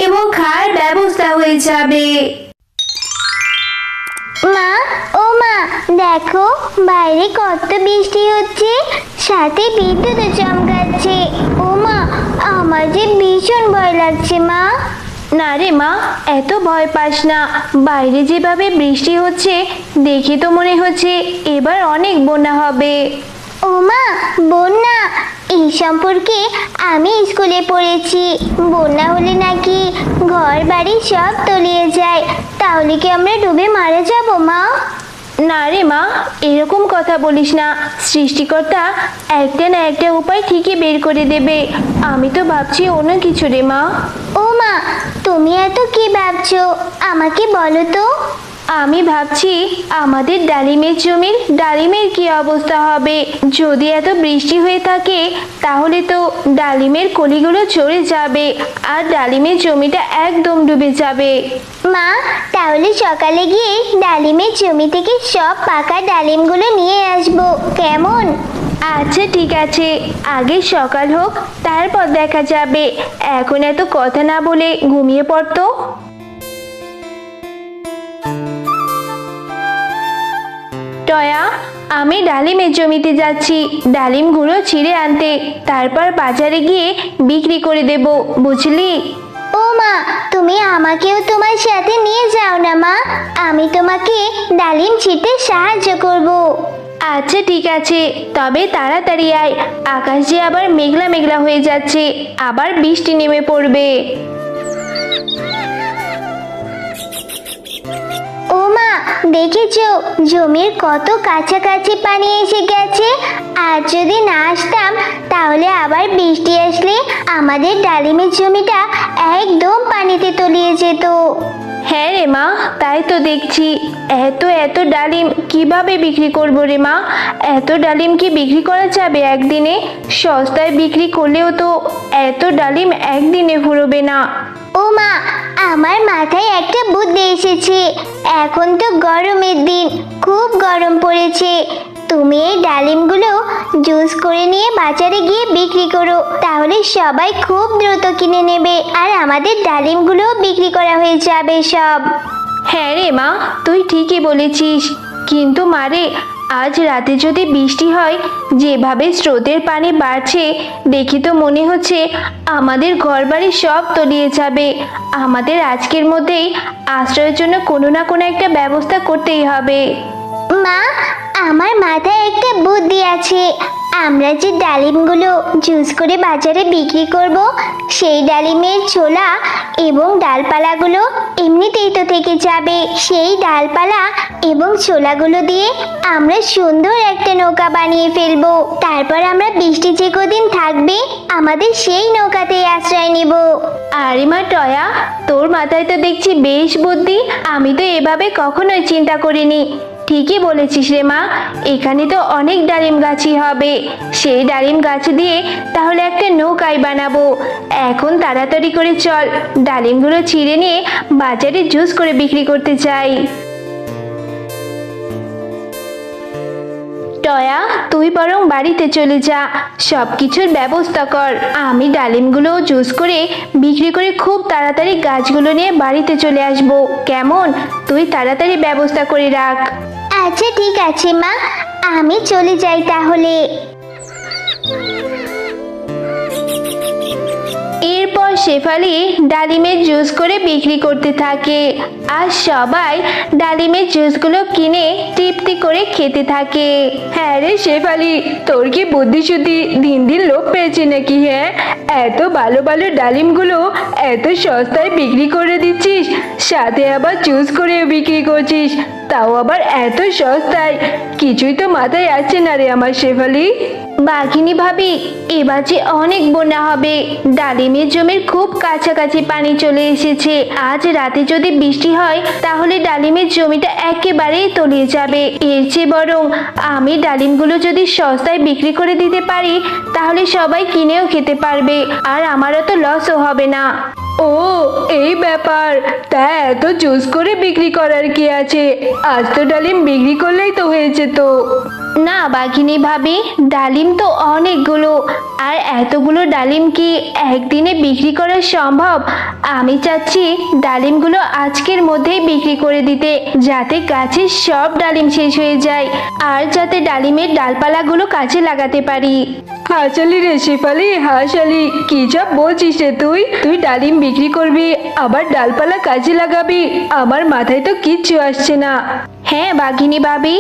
এবং খাওয়ার ব্যবস্থা হয়ে যাবে। মা, ও মা, দেখো বাইরে কত বৃষ্টি হচ্ছে, সাথে বিদ্যুৎও চমকাচ্ছে। ও মা, আমার যে ভীষণ ভয় লাগছে মা। না রে মা, এত ভয় পাস না। বাইরে যেভাবে বৃষ্টি হচ্ছে দেখে তো মনে হচ্ছে এবার অনেক বন্যা হবে। ও মা, বন্যা? এই সম্পর্কে আমি স্কুলে পড়েছি, বন্যা হলে নাকি ঘর বাড়ি সব তলিয়ে যায়। তাহলে কি আমরা ডুবে মারা যাব মা? না রে মা, এরকম কথা বলিস না। সৃষ্টিকর্তা একটা না একটা উপায় ঠিকই বের করে দেবে। আমি তো ভাবছি অন্য কিছু রে মা। ও মা, তুমি এত কি ভাবছো আমাকে বলো তো। আমি ভাবছি আমাদের ডালিমের জমির ডালিমের কি অবস্থা হবে যদি এত বৃষ্টি হয়ে থাকে। তাহলে তো ডালিমের কলিগুলো ঝরে যাবে আর ডালিমের জমিটা একদম ডুবে যাবে। মা, তাহলে সকালে গিয়ে ডালিমের জমি থেকে সব পাকা ডালিমগুলো নিয়ে আসবো, কেমন? আচ্ছা ঠিক আছে, আগে সকাল হোক তারপর দেখা যাবে। এখন এত কথা না বলে ঘুমিয়ে পড়তো। টয়া, আমি ডালিমের জমিতে যাচ্ছি ডালিমগুলো ছিঁড়ে আনতে, তারপর বাজারে গিয়ে বিক্রি করে দেব, বুঝলি? ও মা, তুমি আমাকেও তোমার সাথে নিয়ে যাও না মা, আমি তোমাকে ডালিম ছিঁড়তে সাহায্য করব। আচ্ছা ঠিক আছে, তবে তাড়াতাড়ি আয়। আকাশ যে আবার মেঘলা মেঘলা হয়ে যাচ্ছে, আবার বৃষ্টি নেমে পড়বে। ও মা, দেখেছো জমির কত কাছাকাছি পানি এসে গেছে। আর যদি না আসতাম তাহলে আবার বৃষ্টি আসলে আমাদের ডালিমের জমিটা একদম পানিতে তলিয়ে যেত। হ্যাঁ রে মা, তাই তো দেখছি। এত এত ডালিম কিভাবে বিক্রি করবো রে মা? এত ডালিম কি বিক্রি করা যাবে একদিনে? সস্তায় বিক্রি করলেও তো এত ডালিম একদিনে ফুরোবে না। ও মা, আমার মাথায় একটা বুদ্ধি এসেছে। এখন তো গরমের দিন, খুব গরম পড়েছে। তুমি এই ডালিমগুলো জুস করে নিয়ে বাজারে গিয়ে বিক্রি করো, তাহলে সবাই খুব দ্রুত কিনে নেবে আর আমাদের ডালিমগুলো বিক্রি করা হয়ে যাবে সব। হ্যাঁ রে মা, তুই ঠিকই বলেছিস। কিন্তু মারে, আজ রাতে যদি বৃষ্টি হয়, যেভাবে স্রোতের পানি বাড়ছে দেখি তো মনে হচ্ছে আমাদের ঘরবাড়ি সব তলিয়ে যাবে। আমাদের আজকের মধ্যেই আশ্রয়ের জন্য কোনো না কোনো একটা ব্যবস্থা করতেই হবে। মা, আমার মাথায় একটা বুদ্ধি আছে। আমরা যে ডালিমগুলো জুস করে বাজারে বিক্রি করব, সেই ডালিমের ছোলা এবং ডালপালাগুলো এমনিতেই তো থেকে যাবে। সেই ডালপালা এবং ছোলাগুলো দিয়ে আমরা সুন্দর একটা নৌকা বানিয়ে ফেলবো। তারপর আমরা বৃষ্টি যে কদিন থাকবে আমাদের সেই নৌকাতেই আশ্রয় নেব। আরে মা টয়া, তোর মাথায় তো দেখছি বেশ বুদ্ধি। আমি তো এভাবে কখনোই চিন্তা করিনি। ঠিকই বলেছিস রে মা, এখানে তো অনেক ডালিম গাছই হবে। সেই ডালিম গাছ দিয়ে তাহলে একটা নৌকাই বানাবো। এখন তাড়াতাড়ি করে চল, ডালিমগুলো ছিঁড়ে নিয়ে বাজারে জুস করে বিক্রি করতে চাই। টয়া, তুই বরং বাড়িতে চলে যা, সব কিছুর ব্যবস্থা কর। আমি ডালিমগুলো জুস করে বিক্রি করে খুব তাড়াতাড়ি গাছগুলো নিয়ে বাড়িতে চলে আসবো, কেমন? তুই তাড়াতাড়ি ব্যবস্থা করে রাখ। আচ্ছা ঠিক আছে মা, আমি চলে যাই তাহলে। এরপর শেফালি ডালিমের জুস করে বিক্রি করতে থাকে আর সবাই ডালিমের জুসগুলো কিনে তৃপ্তি করে খেতে থাকে। হ্যাঁ রে শেফালি, তোর কি বুদ্ধি শুদ্ধি দিন দিন লোপ পেয়েছে নাকি? হ্যাঁ, এত ভালো ভালো ডালিমগুলো এত সস্তায় বিক্রি করে দিচ্ছিস, সাথে আবার জুস করে বিক্রি করছিস, তাও আবার এত সস্তায়। কিছুই তো মাথায় আসছে না রে আমার শেফালি। বাঘিনী ভাবি, এবার যে অনেক বন্যা হবে। ডালিমের জমির খুব কাছাকাছি পানি চলে এসেছে। আজ রাতে যদি বৃষ্টি হয় তাহলে ডালিমের জমিটা একেবারেই তলিয়ে যাবে। এর চেয়ে বরং আমি ডালিমগুলো যদি সস্তায় বিক্রি করে দিতে পারি তাহলে সবাই কিনেও খেতে পারবে আর আমারও তো লসও হবে না। ও, এই ব্যাপার। তা এত জুস করে বিক্রি করার কি আছে? আজ তো ডালিম বিক্রি করলেই তো হয়েছে তো। না বাঘিনী ভাবি, ডালিম তো অনেকগুলো, আর এতগুলো ডালিম কি একদিনে বিক্রি করা সম্ভব? আমি চাচ্ছি ডালিমগুলো আজকের মধ্যেই বিক্রি করে দিতে, যাতে গাছের সব ডালিম শেষ হয়ে যায়, আর যাতে ডালিমের ডালপালাগুলো কাজে লাগাতে পারি। হাসালি রে শেফালি, হাসালি, কি সব বলছিস রে তুই? তুই ডালিম বিক্রি করবি আবার ডালপালা কাজে লাগাবি? আমার মাথায় তো কিচ্ছু আসছে না। হ্যাঁ বাঘিনী ভাবি,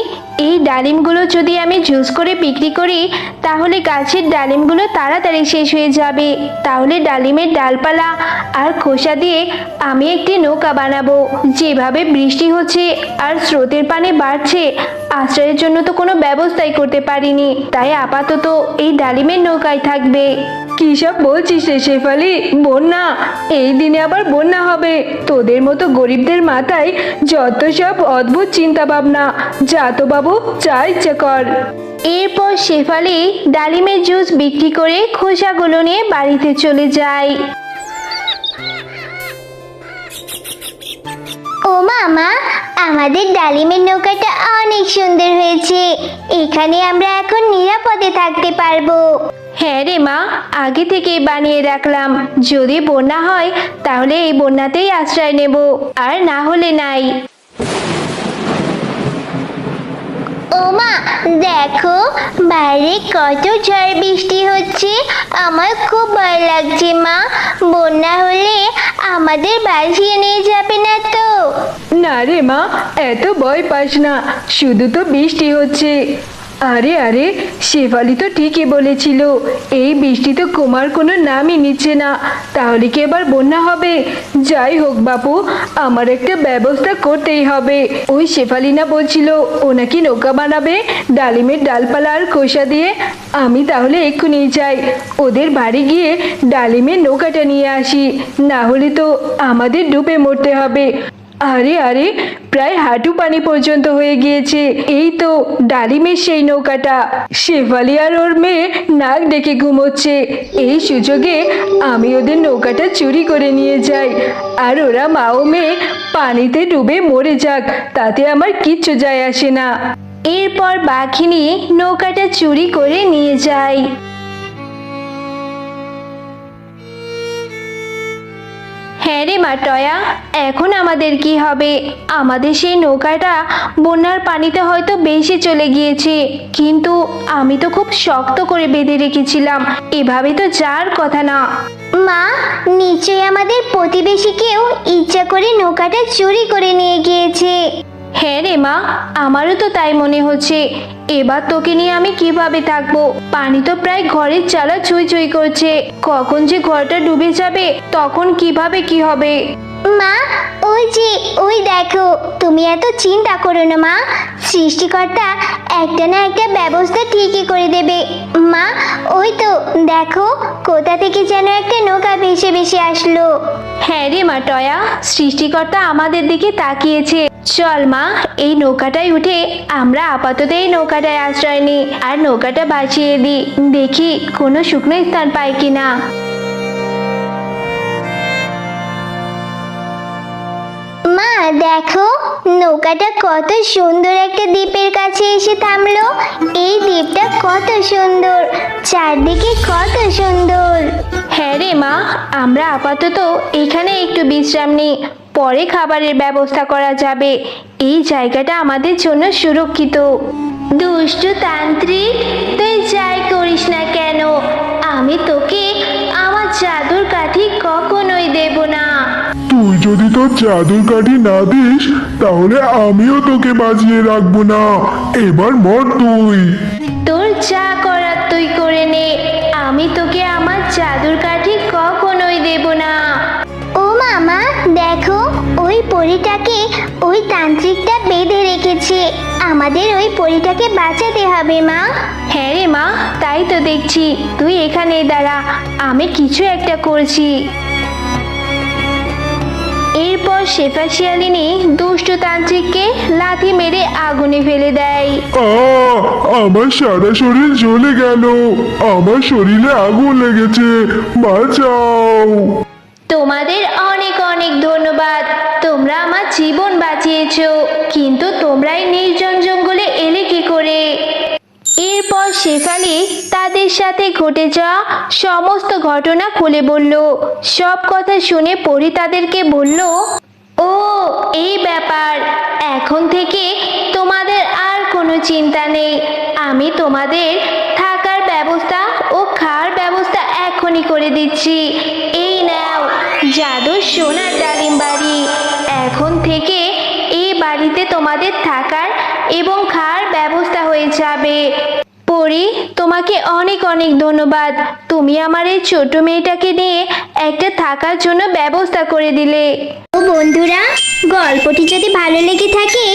এই ডালিমগুলো যদি আমি জুস করে বিক্রি করি তাহলে গাছের ডালিমগুলো তাড়াতাড়ি শেষ হয়ে যাবে। তাহলে ডালিমের ডালপালা আর খোসা দিয়ে আমি একটি নৌকা বানাবো। যেভাবে বৃষ্টি হচ্ছে আর স্রোতের পানি বাড়ছে, আশ্রয়ের জন্য তো কোনো ব্যবস্থাই করতে পারিনি, তাই আপাতত এই ডালিমের নৌকায় থাকবে। কি সব বলছিস রে শেফালি? বন্যা? এই দিনে আবার বন্যা হবে? তোদের মতো গরিবদের মাথায় যত সব অদ্ভুত চিন্তা ভাবনা। যা তো বাবু, যা ইচ্ছা কর। এরপর শেফালি ডালিমের জুস বিক্রি করে খোসাগুলো নিয়ে বাড়িতে চলে যায়। ও মামা, আমাদের ডালিমের নৌকাটা অনেক সুন্দর হয়েছে। এখানে আমরা এখন নিরাপদে থাকতে পারবো। হ্যাঁ রে মা, আগে থেকেই বানিয়ে রাখলাম, যদি বন্যা হয় তাহলে এই বন্যাতেই আশ্রয় নেব, আর না হলে নাই। ও মা, দেখো বাইরে কত ঝড় বৃষ্টি হচ্ছে। আমার খুব ভয় লাগছে মা। বন্যা হলে আমাদের ভাসিয়ে নিয়ে যাবে না তো? না রে মা, এত ভয় পাস না, শুধু তো বৃষ্টি হচ্ছে। আরে আরে, শেফালি তো ঠিকই বলেছিল, এই বৃষ্টি তো কমার কোনো নামই নিচ্ছে না, তাহলে কি এবার বন্যা হবে? যাই হোক বাপু, আমার একটা ব্যবস্থা করতেই হবে। ওই শেফালি না বলছিল ও নাকি নৌকা বানাবে ডালিমের ডালপালা আর খোসা দিয়ে? আমি তাহলে এক্ষুনি যাই, ওদের বাড়ি গিয়ে ডালিমের নৌকাটা নিয়ে আসি, না হলে তো আমাদের ডুবে মরতে হবে। আরে আরে, প্রায় হাঁটু পানি পর্যন্ত হয়ে গিয়েছে। এই তো ডালিমের সেই নৌকাটা। শেফালি আর ওর মেয়ে নাক ডেকে ঘুমোচ্ছে, এই সুযোগে আমি ওদের নৌকাটা চুরি করে নিয়ে যাই, আর ওরা মা ও মেয়ে পানিতে ডুবে মরে যাক, তাতে আমার কিচ্ছু যায় আসে না। এরপর বাঘিনী নৌকাটা চুরি করে নিয়ে যায়। হ্যাঁ রে মা টয়া, এখন আমাদের কি হবে? আমাদের সেই নৌকাটা বন্যার পানিতে হয়তো বেশি চলে গিয়েছে, কিন্তু আমি তো খুব শক্ত করে বেঁধে রেখেছিলাম, এভাবে তো যাওয়ার কথা না। মা, নিশ্চয়ই আমাদের প্রতিবেশী কেউ ইচ্ছা করে নৌকাটা চুরি করে নিয়ে গিয়েছে। হ্যাঁ রে মা, আমারও তো তাই মনে হচ্ছে। এবার তোকে নিয়ে আমি কিভাবে থাকবো? পানি তো প্রায় ঘরের চালা ছুঁই ছুঁই করছে, কখন যে ঘরটা ডুবে যাবে, তখন কিভাবে কি হবে? মা, ওই যে ওই দেখো, তুমি এত চিন্তা করো না মা, সৃষ্টিকর্তা একটা না একটা ব্যবস্থা ঠিকই করে দেবে। মা, ওই তো দেখো, কোথা থেকে যেন একটা নৌকা ভেসে ভেসে আসলো। হ্যাঁ রে মা টয়া, সৃষ্টিকর্তা আমাদের দিকে তাকিয়েছে। চল মা, এই নৌকাটায় উঠে আমরা আপাতত এই নৌকাটায় আশ্রয় নিই, আর নৌকাটা বাঁচিয়ে দিই, দেখি কোনো শুকনো স্থান পাই কিনা। মা দেখো, নৌকাটা কত সুন্দর একটা দ্বীপের কাছে এসে থামলো। এই দ্বীপটা কত সুন্দর, চারদিকে কত সুন্দর। হ্যাঁ রে মা, আমরা আপাতত এখানে একটু বিশ্রাম নিই, পরে খাবারের ব্যবস্থা করা যাবে। এই জায়গাটা আমাদের জন্য সুরক্ষিত। দুষ্টু তান্ত্রিক, তুই যাই করিস না কেন, আমি তোকে আমার জাদুর কাঠি কখনোই দেব না। তুই যদি তোর জাদুর কাঠি না দিস তাহলে আমিও তোকে বাঁচিয়ে রাখবো না। এবার মর তুই। তোর যা করার তুই করে নে, আমি তোকে আমার জাদুর কাঠি কখনোই দেব না। ও মামা দেখো, ওই পরীটাকে ওই তান্ত্রিকটা বেঁধে রেখেছে। আমাদের ওই পরীটাকে বাঁচাতে হবে মা। হ্যাঁ রে মা, তাই তো দেখছি। তুই এখানে দাঁড়া, আমি কিছু একটা করছি। এরপর শেফা শিয়ালিনী দুষ্টু তান্ত্রিককে লাথি মেরে আগুনে ফেলে দেয়। আমার সারা শরীর জ্বলে গেল, আমার শরীরে আগুন লেগেছে, বাঁচাও। তোমাদের অনেক অনেক ধন্যবাদ, তোমরা আমার জীবন বাঁচিয়েছো, কিন্তু তোমরা এই নির্জন জঙ্গলে এলে কি করে? এরপর শেফালি তাদের সাথে ঘটে যাওয়া সমস্ত ঘটনা খুলে বলল। সব কথা শুনে পরি তাদেরকে বলল, ও এই ব্যাপার, এখন থেকে তোমাদের আর কোনো চিন্তা নেই। আমি তোমাদের থাকার ব্যবস্থা ও খাওয়ার ব্যবস্থা এখনই করে দিচ্ছি। এই নাও জাদুর সোনার ডালিম বাড়ি। এখন থেকে এই বাড়িতে তোমাদের থাকার এবং খাওয়ার ব্যবস্থা হয়ে যাবে। পরি, তোমাকে অনেক অনেক ধন্যবাদ। তুমি আমার এই ছোট মেয়েটাকে নিয়ে একটা থাকার জন্য ব্যবস্থা করে দিলে। ও বন্ধুরা, গল্পটি যদি ভালো লেগে থাকে